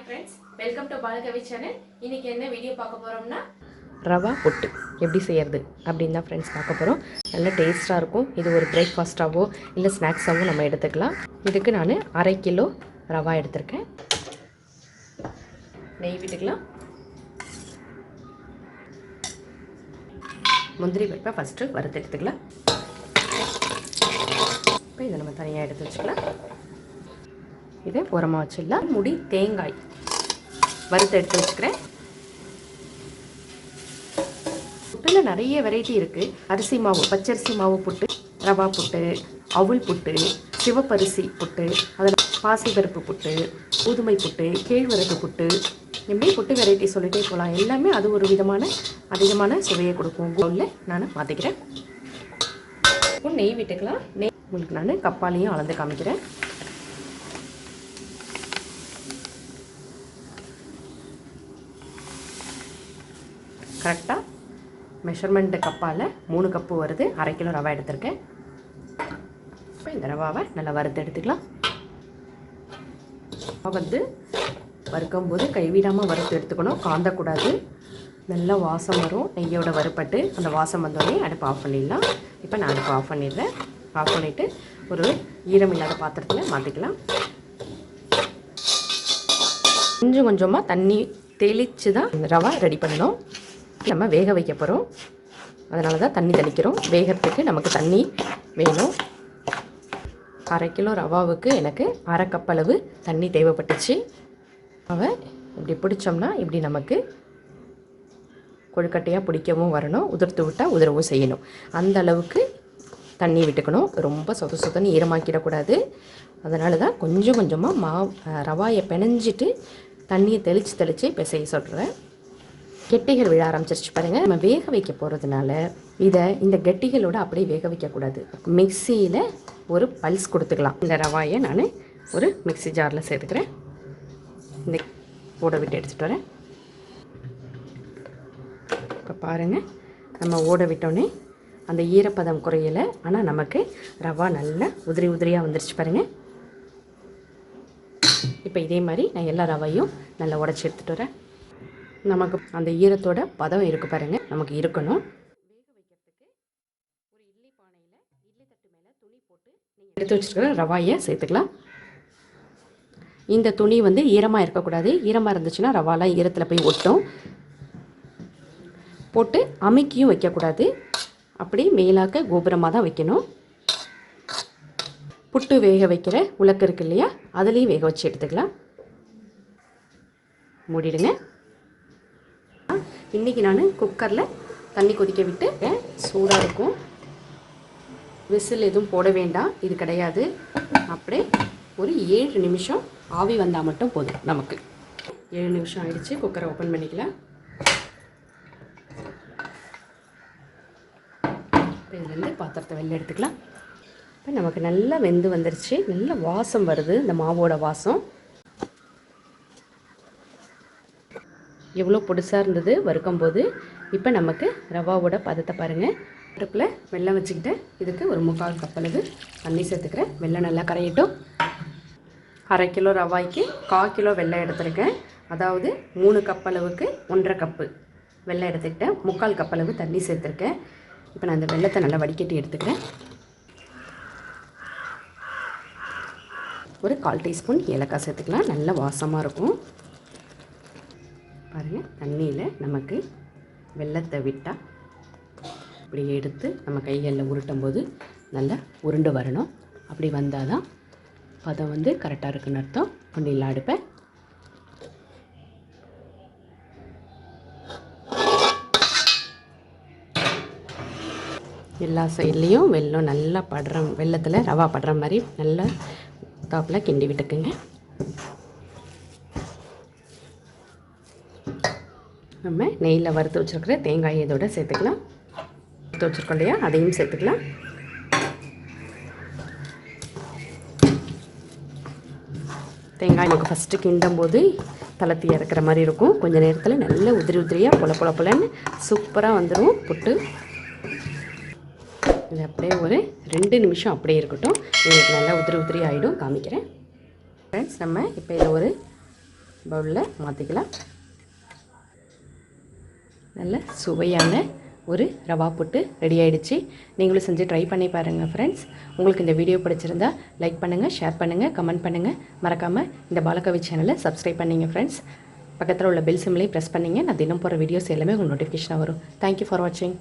Hi friends, welcome to balakavithabooks channel. இன்னைக்கு என்ன video பார்க்க போறோம்னா ரவா புட்டு எப்படி செய்யறது அப்படின்னு தான் ஃப்ரெண்ட்ஸ் பார்க்க போகிறோம். நல்ல டேஸ்ட்டாக இருக்கும். இது ஒரு பிரேக்ஃபாஸ்ட்டாகவோ இல்லை ஸ்நாக்ஸாகவோ நம்ம எடுத்துக்கலாம். இதுக்கு நான் 1/2 கிலோ ரவா எடுத்திருக்கேன். நெய் விட்டுக்கலாம். முந்திரி பருப்பை ஃபஸ்ட்டு வறுத்து எடுத்துக்கலாம். இப்போ இதை நம்ம தனியாக எடுத்து வச்சுக்கலாம். இதை உரமாக வச்சிடலாம். முடி தேங்காய் வறுத்து எடுத்து வச்சுக்கிறேன். புட்டில் நிறைய வெரைட்டி இருக்குது. அரிசி மாவு, பச்சரிசி மாவு புட்டு, ரவா புட்டு, அவுள் புட்டு, சிவப்பரிசி புட்டு, அதில் பாசிப்பருப்பு புட்டு, கோதுமை புட்டு, கேழ்வரகு புட்டு, இப்படி புட்டு வெரைட்டி சொல்லிட்டே போகலாம். எல்லாமே அது ஒரு விதமான அதிகமான சுவையை கொடுக்கும். கோலில் நான் மாற்றிக்கிறேன். இப்போ நெய் விட்டுக்கலாம். நெய் உங்களுக்கு நான் கப்பாலையும் அளந்து காமிக்கிறேன். கரெக்டாக மெஷர்மெண்ட் கப்பால் 3 கப்பு வருது. 1/2 கிலோ ரவா எடுத்திருக்கேன். இப்போ இந்த ரவாவை நல்லா வறுத்து எடுத்துக்கலாம். ரவா வறுக்கும்போது கைவிடாமல் வறுத்து எடுத்துக்கணும், காந்தக்கூடாது. நல்லா வாசம் வரும். நெய்யோட வறுப்பட்டு அந்த வாசம் வந்தோடனே அடுப்பு ஆஃப் பண்ணிடலாம். இப்போ நான் அடுப்பு ஆஃப் பண்ணிடுறேன். ஆஃப் பண்ணிவிட்டு ஒரு ஈரம் இல்லாத பாத்திரத்தில் மாற்றிக்கலாம். கொஞ்சம் கொஞ்சமாக தண்ணி தெளித்து தான் ரவா ரெடி பண்ணணும். நம்ம வேக வைக்க போகிறோம். அதனால தான் தண்ணி தெளிக்கிறோம். வேகிறதுக்கு நமக்கு தண்ணி வேணும். 1/2 கிலோ ரவாவுக்கு எனக்கு 1/2 கப் அளவு தண்ணி தேவைப்பட்டுச்சு. ரவை இப்படி பிடிச்சோம்னா இப்படி நமக்கு கொழுக்கட்டையாக பிடிக்கவும் வரணும். உதிர்த்து விட்டால் உதிரவும் செய்யணும். அந்த அளவுக்கு தண்ணி விட்டுக்கணும். ரொம்ப சொதன்னு ஈரமாக்கிடக்கூடாது. அதனால தான் கொஞ்சம் கொஞ்சமாக ரவாயை பிணைஞ்சிட்டு தண்ணியை தெளித்து பிசைய சொல்கிறேன். கெட்டிகள் விழ ஆரம்பிச்சிருச்சு பாருங்கள். நம்ம வேக வைக்க போகிறதுனால இந்த கெட்டிகளோடு அப்படியே வேக வைக்கக்கூடாது. மிக்சியில் ஒரு பல்ஸ் கொடுத்துக்கலாம். இந்த ரவாயை நான் ஒரு மிக்சி ஜாரில் சேர்த்துக்கிறேன். இந்த ஓட விட்டு எடுத்துகிட்டு வரேன். இப்போ பாருங்கள், நம்ம ஓட விட்டோன்னே அந்த ஈரப்பதம் குறையலை. ஆனால் நமக்கு ரவா நல்லா உதிரியாக வந்துருச்சு பாருங்கள். இப்போ இதே மாதிரி நான் எல்லா ரவையும் நல்லா உடச்சி எடுத்துகிட்டு வரேன். நமக்கு அந்த ஈரத்தோட பதம் இருக்குது பாருங்கள், நமக்கு இருக்கணும். வேக வைக்கிறதுக்கு ஒரு இட்லி பானையில் இட்லி தட்டு மேலே துணி போட்டு நீங்கள் எடுத்து வச்சுருக்கிற ரவாயை சேர்த்துக்கலாம். இந்த துணி ஈரமாக இருக்கக்கூடாது. ஈரமாக இருந்துச்சுன்னா ரவாலாம் ஈரத்தில் போய் ஒட்டும். போட்டு அமுக்கியும் வைக்கக்கூடாது. அப்படி மேலாக்க கோபுரமாக தான் வைக்கணும். புட்டு வேக வைக்கிற உலக்கு இருக்கு இல்லையா, அதுலேயும் வேக வச்சு எடுத்துக்கலாம். மூடிடுங்க. இன்றைக்கி நான் குக்கரில் தண்ணி கொதிக்க விட்டு சூடாக இருக்கும். விசில் எதுவும் போட வேண்டாம், இது கிடையாது. அப்படியே ஒரு 7 நிமிஷம் ஆவி வந்தால் மட்டும் போதும் நமக்கு. 7 நிமிஷம் ஆயிடுச்சு. குக்கரை ஓப்பன் பண்ணிக்கலாம். இதுலேருந்து பாத்திரத்தை வெளில எடுத்துக்கலாம். இப்போ நமக்கு நல்லா வெந்து வந்துருச்சு. நல்ல வாசம் வருது, இந்த மாவோட வாசம். எவ்வளோ பொடிசாக இருந்தது வறுக்கும்போது. இப்போ நமக்கு ரவாவோட பதத்தை பாருங்கள். அடுப்பில் வெல்லம் வச்சுக்கிட்டு இதுக்கு ஒரு 3/4 கப் அளவு தண்ணி சேர்த்துக்கிறேன். வெல்லம் நல்லா கரையட்டும். 1/2 கிலோ ரவாய்க்கு 1/4 கிலோ வெல்லம் எடுத்துருக்கேன். அதாவது 3 கப் அளவுக்கு 1/2 கப்பு வெல்லம் எடுத்துக்கிட்டேன். 3/4 கப் அளவு தண்ணி சேர்த்துருக்கேன். இப்போ நான் அந்த வெல்லத்தை நல்லா வடிகட்டி எடுத்துக்கிறேன். ஒரு 1/4 டீஸ்பூன் ஏலக்காய் சேர்த்துக்கலாம். நல்ல வாசமாக இருக்கும். பாருங்கள், தண்ணியில் நமக்கு வெல்லத்தை விட்டால் இப்படி எடுத்து நம்ம கைகளில் உருட்டும் போது நல்லா உருண்டு வரணும். அப்படி வந்தால் தான் பதம் கரெக்டாக இருக்குன்னு அர்த்தம். ஒன்றும் அடுப்பேன். எல்லா சைட்லேயும் வெல்லம் நல்லா வெல்லத்தில் ரவா படுற மாதிரி நல்லா தாப்பில் கிண்டி விட்டுக்குங்க. நம்ம நெய்யில் வறுத்து வச்சுருக்கிற தேங்காய் இதோட சேர்த்துக்கலாம். வறுத்து வச்சுருக்கோம் இல்லையா, அதையும் சேர்த்துக்கலாம். தேங்காய் நமக்கு ஃபஸ்ட்டு கிண்டும் போது தளர்த்தி இறக்குற மாதிரி இருக்கும். கொஞ்சம் நேரத்தில் நல்ல உதிரியாக பொலன்னு சூப்பராக வந்துடும் புட்டு. இது அப்படியே ஒரு 2 நிமிஷம் அப்படியே இருக்கட்டும். உங்களுக்கு நல்லா உதிரி ஆகிடும். காமிக்கிறேன் ஃப்ரெண்ட்ஸ். நம்ம இப்போ இதில் ஒரு பவுலில் மாற்றிக்கலாம். நல்ல சுவையான ஒரு ரவா புட்டு ரெடி ஆகிடுச்சு. நீங்களும் செஞ்சு ட்ரை பண்ணி பாருங்கள் ஃப்ரெண்ட்ஸ். உங்களுக்கு இந்த வீடியோ பிடிச்சிருந்தா லைக் பண்ணுங்கள், ஷேர் பண்ணுங்கள், கமெண்ட் பண்ணுங்கள். மறக்காமல் இந்த பாலகவி சேனலை சப்ஸ்கிரைப் பண்ணிங்க ஃப்ரெண்ட்ஸ். பக்கத்தில் உள்ள பெல் சிம்லையும் ப்ரெஸ் பண்ணிங்க. நான் தினம் போகிற வீடியோஸ் எல்லாமே உங்களுக்கு நோட்டிஃபிகேஷனாக வரும். தேங்க்யூ ஃபார் வாட்சிங்.